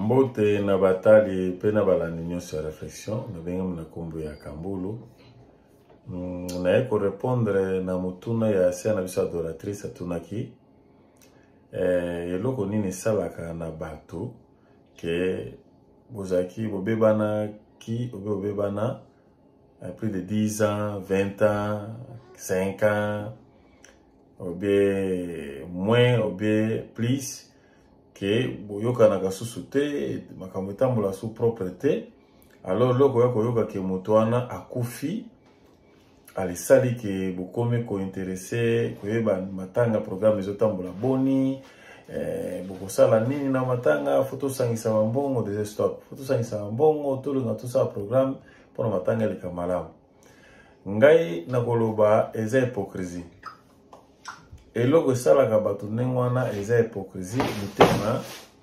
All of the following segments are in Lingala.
Mbote na batali pe na balandi nyonso ya réflexion na benga na kombo ya Kambulu. Na eko répondre na mutuna ya sia na biso adoratrice atunaki. Eloko nini salaka na bato ke bozaki bobebana ki obebana plus de 10 ans, 20 ans, 5 ans, obe moins, obe plus, que boyoka na kasusu te, makambo etambola sous propreté, alors loko yako yoka ke moto wana akufi, alisali ke bokome ko intéressé, koyeba matanga programme ezotambola boni, bokosala nini na matanga, photo sangisa mbongo des stop, photo sangisa mbongo, tolunga tout ça programme pour matanga le kamalamu. Ngai na koloba eza hypocrisie. Eloko esalaka bato ndenge wana eza hypocrisie mitema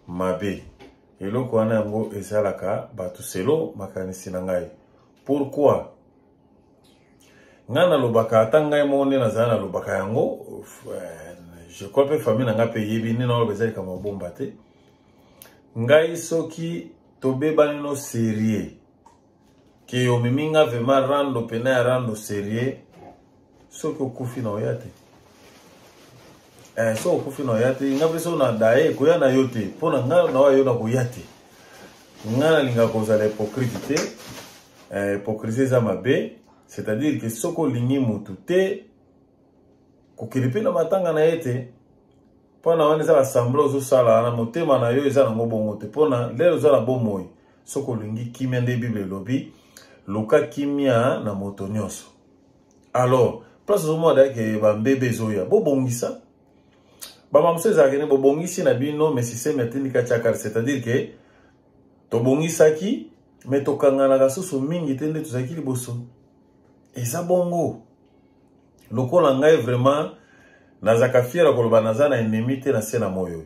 mabe. Eloko wana yango esalaka bato selo makanisi na ngai. Pourquoi? Nga na lobaka ata ngai monde nazala na lobaka yango, je crois pe famille na nga pe yebi nini na loba ezalika mabomba te. Ngai soki tobebani no sérieux ke omiminga vraiment rando pena ya rando sérieux soki okufi na oya te. So okufi na oya te, nga peso na dae koya na yo te, pona nga na oya yo na koya te. Nga na linga kozala hypocrite te, hypocrisie eza mabe, c'est-à-dire que soko lingi mutu te, kokilipe na matanga na ye te, pona wana eza la sambla ozo sala na motema na yo eza na ngobongo te, pona lelo eza na bomoi, soko lingi kimia nde Bible lobi, luka kimia na moto nyonso. Alors, place ozo da ke ba mbebe zoya, bobongisa. Ba mamse za kene bobongisi na bino mais système atindika chakar, c'est-à-dire que to bongisa ki mais to kangana ga susu mingi tende to zakili boso. Eza bongo. Lokola ngai vraiment nazaka fiera koloba nazana ennemi te na sena moyo.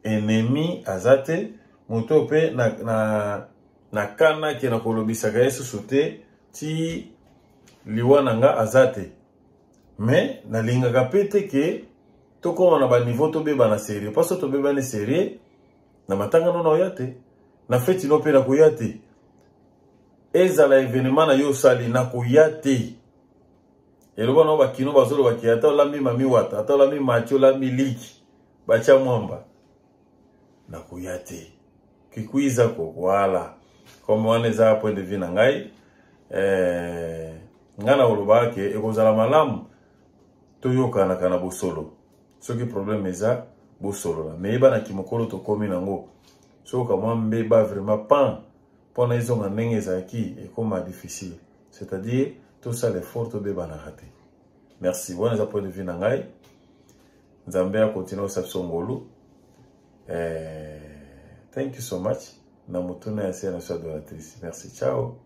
Ennemi azate moto pe na kana ke na kolobisa ga yesu sote ti liwana nga azate. Mais na linga ga pete ke toko wana ba niveau to beba na sérieux, parce to beba na sérieux na matanga no na oyate na feti no pe na koyate ezala événement na yo sali na koyate eloba no ba kino bazolo ba kiata olambi mami wata ata olambi macho la miliki bacha mwamba na koyate kikuiza ko voilà comme on est à point de vue na ngai ngana oloba ke ekozala malamu toyoka na kana bosolo. Ce qui problème eza bosolo la mais ba ki mokolo to komi nango so ka mwambe ba vraiment pas pona izo nga ndenge ezaki et comme difficile, c'est-à-dire tout ça l'effort to be bana raté. Merci bon les point de vue na ngai nzambe a continuer sa songolo thank you so much na mutuna ya sena sa adoratrice. Merci, ciao.